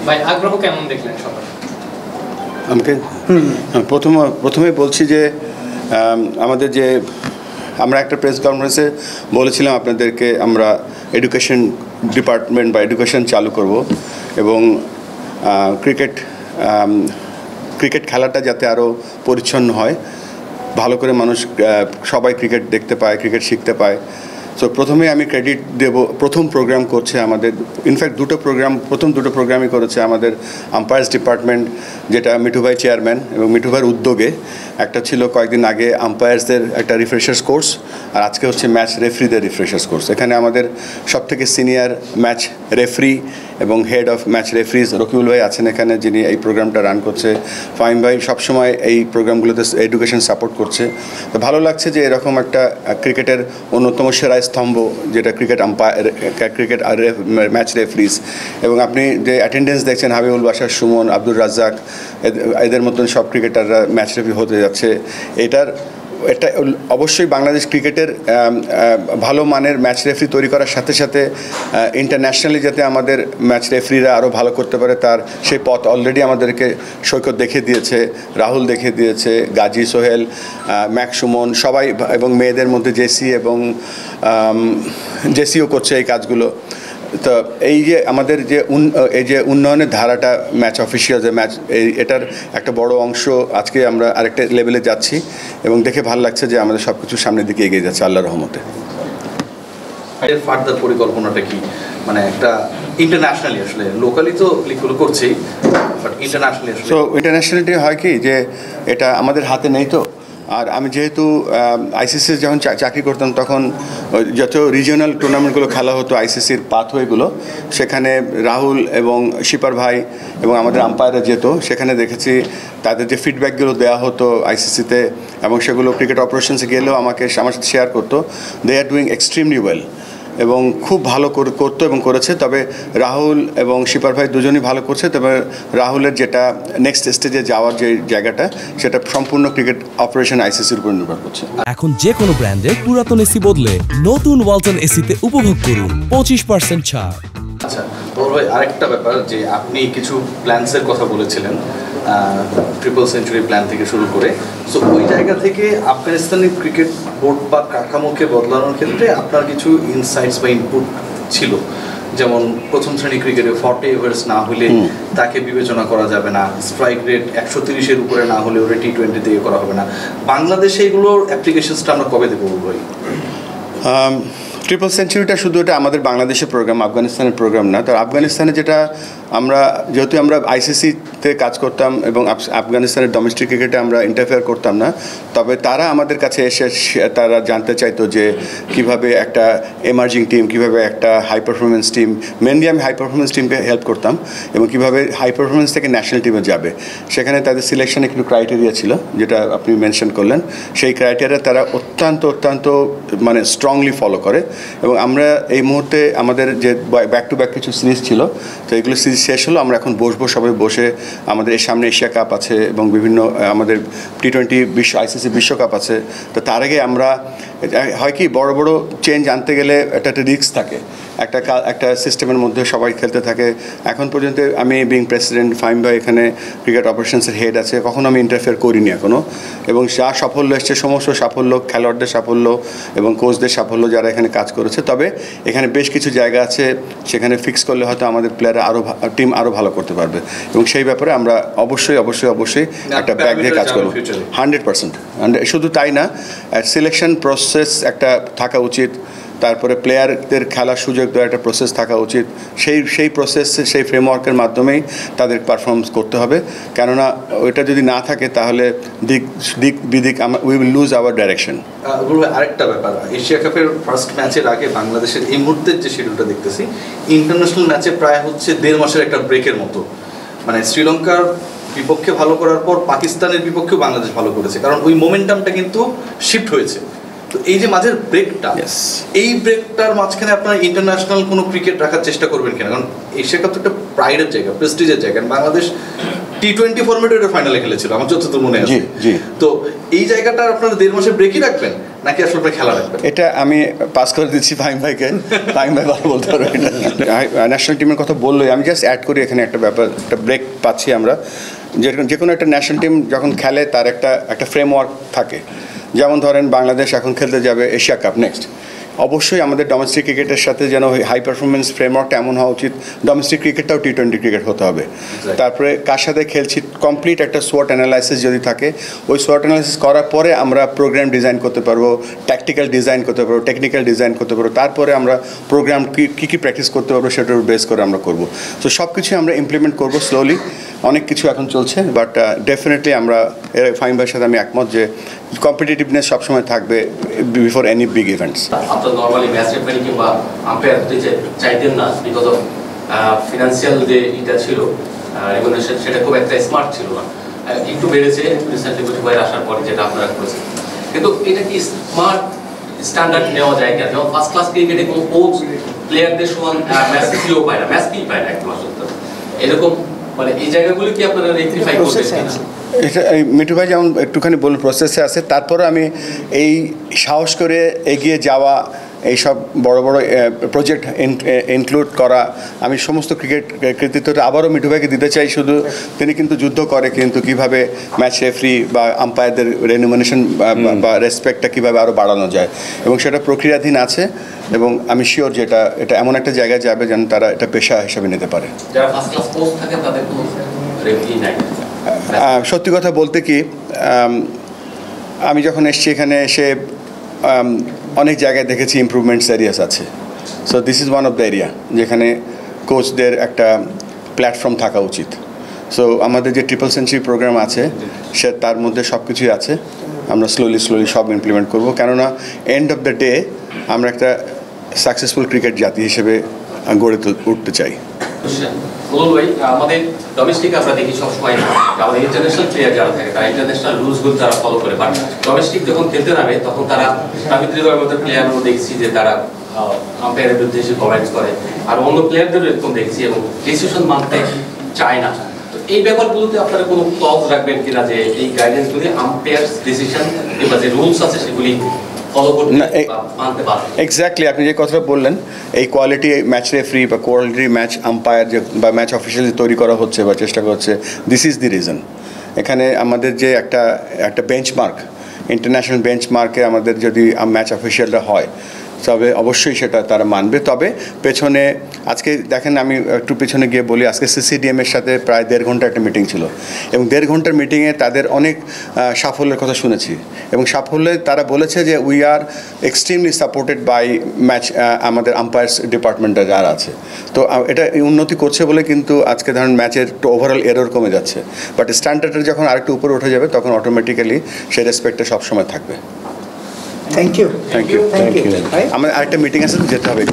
ভাই আগ্রহ কেমন দেখলেন সবার? আমাকে প্রথমে বলছি যে আমাদের যে আমরা একটা প্রেস কনফারেন্সে বলেছিলাম আপনাদেরকে আমরা এডুকেশন ডিপার্টমেন্ট বা এডুকেশন চালু করব এবং ক্রিকেট খেলাটা যাতে আরও পরিচ্ছন্ন হয়, ভালো করে মানুষ সবাই ক্রিকেট দেখতে পায়, ক্রিকেট শিখতে পায়। সো প্রথমে আমি ক্রেডিট দেব, প্রথম প্রোগ্রাম করছে আমাদের, ইনফ্যাক্ট প্রথম দুটো প্রোগ্রামই করেছে আমাদের আম্পায়ার্স ডিপার্টমেন্ট, যেটা মিঠু ভাই চেয়ারম্যান এবং মিঠু ভাইয়ের উদ্যোগে। একটা ছিল কয়েকদিন আগে আম্পায়ার্সদের একটা রিফ্রেশার্স কোর্স, আর আজকে হচ্ছে ম্যাচ রেফারিদের রিফ্রেশার্স কোর্স। এখানে আমাদের সবথেকে সিনিয়র ম্যাচ রেফারি এবং head of match referee's Rakibul ভাই আছেন এখানে, যিনি এই প্রোগ্রামটা রান করছে। ফাহিম ভাই সবসময় এই প্রোগ্রামগুলোতে এডুকেশন সাপোর্ট করছে। তো ভালো লাগছে যে এরকম একটা ক্রিকেটের অন্যতম সেরা স্তম্ভ, যেটা ক্রিকেট আর ম্যাচ রেফারিজ, এবং আপনি যে অ্যাটেন্ডেন্স দেখছেন হাবিবুল বাশার, সুমন, আব্দুর রাজ্জাক, এদের মতন সব ক্রিকেটাররা ম্যাচ রেফারি হতে যাচ্ছে। এটা অবশ্যই বাংলাদেশ ক্রিকেটের ভালো মানের ম্যাচ রেফারি তৈরি করার সাথে সাথে ইন্টারন্যাশনালি যাতে আমাদের ম্যাচ রেফারিরা আরও ভালো করতে পারে, তার সেই পথ অলরেডি আমাদেরকে সৈকত দেখিয়ে দিয়েছে, রাহুল দেখিয়ে দিয়েছে, গাজী, সোহেল, ম্যাক, সুমন সবাই, এবং মেয়েদের মধ্যে জেসিও করছে এই কাজগুলো। তো এই যে আমাদের এই যে উন্নয়নের ধারাটা, ম্যাচ অফিসিয়াল যে ম্যাচ, এটার একটা বড় অংশ আজকে আমরা আরেকটা লেভেলে যাচ্ছি এবং দেখে ভালো লাগছে যে আমাদের সব কিছু সামনের দিকে এগিয়ে যাচ্ছে আল্লাহর রহমতে। ফার্দার পরিকল্পনাটা কি, মানে একটা ইন্টারন্যাশনালি, আসলে লোকালি তো লিগগুলো করছেই, বাট ইন্টারন্যাশনালি আসলে? সো ইন্টারন্যাশনালিটি হয় কি যে এটা আমাদের হাতে নেই। তো আর আমি যেহেতু আইসিসি যখন চাকরি করতাম তখন যত রিজিওনাল টুর্নামেন্টগুলো খেলা হতো আইসিসির পাথওয়েগুলো, সেখানে রাহুল এবং শিপার ভাই এবং আমাদের আম্পায়াররা যেত, সেখানে দেখেছি তাদের যে ফিডব্যাকগুলো দেওয়া হতো আইসিসিতে, এবং সেগুলো ক্রিকেট অপারেশনসে গেলেও আমার সাথে শেয়ার করতো। দে আর ডুইং এক্সট্রিমলি ওয়েল এবং খুব ভালো করতো এবং করেছে। তবে রাহুল এবং শিপার ভাই দুজনই ভালো করছে, তবে রাহুলের যেটা নেক্সট স্টেজে যাওয়ার যে জায়গাটা, সেটা সম্পূর্ণ ক্রিকেট অপারেশন আইসিসির উপর নির্ভর করছে। এখন যে কোনো ব্র্যান্ডের পুরাতন এসি বদলে নতুন ওয়ালটন এসিতে উপভোগ করুন 25% ছাড়। আচ্ছা ভাই, আরেকটা ব্যাপার যে আপনি কিছু প্ল্যানসের কথা বলেছিলেন, ট্রিপল সেঞ্চুরি প্ল্যান থেকে শুরু করে। সো ওই জায়গা থেকে আফগানিস্তানি ক্রিকেট বোর্ড বা কাঠামোকে বদলানোর ক্ষেত্রে আপনার কিছু ইনসাইটস বা ইনপুট ছিল, যেমন প্রথম শ্রেণী ক্রিকেটে 40 ওভার্স না হলে তাকে বিবেচনা করা যাবে না, স্ট্রাইক রেট 130-এর উপরে না হলে ওরা T20 দিয়ে করা হবে না। বাংলাদেশে এগুলোর অ্যাপ্লিকেশনসটা আমরা কবে দেবো ভাই? ট্রিপল সেঞ্চুরিটা শুধু এটা আমাদের বাংলাদেশের প্রোগ্রাম, আফগানিস্তানের প্রোগ্রাম না। তো আফগানিস্তানে যেটা যেহেতু আমরা আইসিসিতে কাজ করতাম এবং আফগানিস্তানের ডোমেস্টিক ক্রিকেটে আমরা ইন্টারফেয়ার করতাম না, তবে তারা আমাদের কাছে এসে তারা জানতে চাইতো যে কীভাবে একটা এমার্জিং টিম, কীভাবে একটা হাই পারফরমেন্স টিম, মেনলি আমি হাই পারফরমেন্স টিমকে হেল্প করতাম, এবং কীভাবে হাই পারফরমেন্স থেকে ন্যাশনাল টিমে যাবে। সেখানে তাদের সিলেকশনে একটু ক্রাইটেরিয়া ছিল, যেটা আপনি মেনশন করলেন। সেই ক্রাইটেরিয়া তারা অত্যন্ত মানে স্ট্রংলি ফলো করে, এবং আমরা এই মুহূর্তে আমাদের যে ব্যাক টু ব্যাক কিছু সিরিজ ছিল, তো এগুলো সিরিজ শেষ হলো। আমরা এখন বসবো, সবাই বসে, আমাদের এর সামনে এশিয়া কাপ আছে এবং বিভিন্ন আমাদের T20 আইসিসি বিশ্বকাপ আছে। তো তার আগে আমরা হয় কি বড় চেঞ্জ আনতে গেলে একটা রিস্ক থাকে, একটা সিস্টেমের মধ্যে সবাই খেলতে থাকে। এখন পর্যন্ত আমি বিং প্রেসিডেন্ট, ফাহিম ভাই এখানে ক্রিকেট অপারেশনসের হেড আছে, কখনো আমি ইন্টারফেয়ার করিনি এখনও। এবং যা সাফল্য এসছে, সমস্ত সাফল্য খেলোয়াড়দের সাফল্য এবং কোচদের সাফল্য, যারা এখানে কাজ করেছে। তবে এখানে বেশ কিছু জায়গা আছে, সেখানে ফিক্স করলে হয়তো আমাদের প্লেয়াররা টিম আরও ভালো করতে পারবে, এবং সেই ব্যাপারে আমরা অবশ্যই একটা ব্যাক দিয়ে কাজ করবো 100%। শুধু তাই না, সিলেকশন প্রসেস একটা থাকা উচিত, তারপরে প্লেয়ারদের খেলার সুযোগ দেওয়ার একটা প্রসেস থাকা উচিত। সেই প্রসেস, সেই ফ্রেমওয়ার্কের মাধ্যমেই তাদের পারফরমেন্স করতে হবে, কেননা ওইটা যদি না থাকে তাহলে দিক we will lose our direction. আরেকটা ব্যাপার, এশিয়া কাপের ফার্স্ট ম্যাচের আগে বাংলাদেশের এই মুহূর্তের যে শিডিউলটা দেখতেছি, ইন্টারন্যাশনাল ম্যাচে প্রায় হচ্ছে 1.5 মাসের একটা ব্রেকের মতো। মানে শ্রীলঙ্কার বিপক্ষে ভালো করার পর পাকিস্তানের বিপক্ষেও বাংলাদেশ ভালো করেছে, কারণ ওই মোমেন্টামটা কিন্তু শিফট হয়েছে। তো এই যে মাঝের ব্রেকটা, এই ব্রেকটার মাঝখানে আপনারা ইন্টারন্যাশনাল কোনো ক্রিকেট রাখার চেষ্টা করবেন কিনা? কারণ এশিয়া কাপ তো একটা প্রাইডের জায়গা, প্রেস্টিজের জায়গা। বাংলাদেশ T20 ফরম্যাটে ফাইনালে খেলেছিল আমার যতদূর মনে আছে। তো এই জায়গাটা আপনারা 1.5 মাসের ব্রেকই রাখবেন, নাকি আসলে খেলা রাখবেন? এটা আমি পাস করে দিচ্ছি ফাহিম ভাইকে, ফাহিম ভাই ভালো বলতে পারবে এটা। ন্যাশনাল টিমের কথা বললোই, আমি জাস্ট অ্যাড করি এখানে একটা ব্যাপার, একটা ব্রেক পাচ্ছি আমরা। যে কোনো একটা ন্যাশনাল টিম যখন খেলে তার একটা ফ্রেমওয়ার্ক থাকে। যেমন ধরেন বাংলাদেশ এখন খেলতে যাবে এশিয়া কাপ নেক্সট, অবশ্যই আমাদের ডোমেস্টিক ক্রিকেটের সাথে যেন হাই পারফরমেন্স ফ্রেমওয়ার্কটা এমন হওয়া উচিত, ডোমেস্টিক ক্রিকেটটাও T20 ক্রিকেট হতে হবে। তারপরে কার সাথে খেলছি কমপ্লিট একটা সোয়াট অ্যানালাইসিস যদি থাকে, ওই সোয়াট অ্যানালাইসিস করার পরে আমরা প্রোগ্রাম ডিজাইন করতে পারবো, ট্যাকটিক্যাল ডিজাইন করতে পারবো, টেকনিক্যাল ডিজাইন করতে পারবো, তারপরে আমরা প্রোগ্রাম কী প্র্যাকটিস করতে পারবো সেটার বেস করে আমরা করবো। তো সব কিছুই আমরা ইমপ্লিমেন্ট করবো স্লোলি, অনেক কিছু এখন চলছে, বাট ডেফিনেটলি আমরা ফাহিম ভাইয়ের সাথে আমি একমত যে কম্পিটিটিভনেস সবসময় থাকবে বিফোর এনি বিগ ইভেন্টস। আপনার নর্মালি ম্যাচ রেফারি কিংবা আম্পায়ার চাইতেন না বিকজ অফ ফিনান্সিয়াল যে এটা ছিল রেগুলেশন, সেটা খুব একটা স্মার্ট ছিল না, একটু বেড়েছে রিসেন্টলি বুঝে আসার পরে যেটা আপনারা করেছেন। কিন্তু এটা কি স্মার্ট স্ট্যান্ডার্ড নেওয়া যায় কিনা? যেমন ফার্স্ট ক্লাস ক্রিকেটে কোনো কোচ প্লেয়ারদের সমান ম্যাচ ফিও পায় না, ম্যাচ ফি পায় না একদম আসলে, এরকম মানে এই জায়গাগুলো কি আপনারা রেকটিফাই করতে চান? এটা মিঠু ভাই যেমন একটুখানি বলুন প্রসেসে আছে, তারপরে আমি এই সাহস করে এগিয়ে যাওয়া, এইসব বড় বড় প্রজেক্ট ইনক্লুড করা, আমি সমস্ত ক্রিকেট কৃতিত্বটা আবারও মিঠু ভাইকে দিতে চাই। শুধু তিনি কিন্তু যুদ্ধ করে, কিন্তু কিভাবে ম্যাচ রেফারি বা আম্পায়ারদের রেনুমিনেশন বা রেসপেক্টটা কীভাবে আরও বাড়ানো যায়, এবং সেটা প্রক্রিয়াধীন আছে, এবং আমি শিওর যে এটা এমন একটা জায়গায় যাবে যেন তারা এটা পেশা হিসেবে নিতে পারে। যারা ফার্স্ট ক্লাস কোচ থাকে তাদের কোনো রেফারি নাই। সত্যি কথা বলতে কি, আমি যখন এসেছি এখানে এসে অনেক জায়গায় দেখেছি ইমপ্রুভমেন্টস এরিয়াস আছে। So this is one of the area যেখানে কোচদের একটা প্ল্যাটফর্ম থাকা উচিত। সো আমাদের যে ট্রিপল সেঞ্চুরি প্রোগ্রাম আছে তার মধ্যে সব কিছুই আছে, আমরা স্লোলি সব ইমপ্লিমেন্ট করব, কেননা এন্ড অফ দ্য ডে আমরা একটা সাকসেসফুল ক্রিকেট জাতি হিসেবে গড়ে উঠতে চাই। বলুন ভাই, আমাদের ডোমেস্টিক আমরা দেখি সবসময় আমাদের ইন্টারন্যাশনাল প্লেয়ার যারা থাকে তারা ইন্টারন্যাশনাল রুলসগুলো তারা ফলো করে, বাট ডোমেস্টিক যখন খেলতে নামে তখন তারা তামিদ্রিদের মধ্যে প্লেয়ারও দেখছি যে তারা আম্পায়ারের বিরুদ্ধে এসে কমেন্টস করে, আর অন্য প্লেয়ারদেরও এরকম দেখছি এবং ডিসিশন মানতে চায় না। তো এই ব্যাপারগুলোতে আপনারা কোনো ক্লজ রাখবেন কিনা যে এই গাইডেন্সগুলি আম্পায়ার্স ডিসিশন কিংবা যে রুলস আছে সেগুলি এক্স্যাক্টলি আপনি যে কথাটা বললেন, এই কোয়ালিটি ম্যাচ রেফারি বা কোয়ালিটি ম্যাচ আম্পায়ার যে বা ম্যাচ অফিসিয়াল তৈরি করা হচ্ছে বা চেষ্টা করছে, দিস ইজ দি রিজন। এখানে আমাদের যে একটা বেঞ্চমার্ক, ইন্টারন্যাশনাল বেঞ্চমার্কে আমাদের যদি ম্যাচ অফিসিয়ালরা হয় তবে অবশ্যই সেটা তারা মানবে। তবে পেছনে আজকে দেখেন, আমি একটু পেছনে গিয়ে বলি, আজকে সিসিডিএমের সাথে প্রায় 1.5 ঘন্টা একটা মিটিং ছিল, এবং 1.5 ঘন্টার মিটিংয়ে তাদের অনেক সাফল্যের কথা শুনেছি, এবং সাফল্যে তারা বলেছে যে we are extremely supported by match, আমাদের আম্পায়ার্স ডিপার্টমেন্টে যারা আছে। তো এটা উন্নতি করছে বলে কিন্তু আজকে ধরেন ম্যাচের ওভারঅল এরর কমে যাচ্ছে, বাট স্ট্যান্ডার্ডের যখন আরেকটু উপরে উঠে যাবে তখন অটোমেটিক্যালি সেই রেসপেক্টটা সবসময় থাকবে। Thank you. আমার আরেকটা মিটিং আছে, যেতে হবে।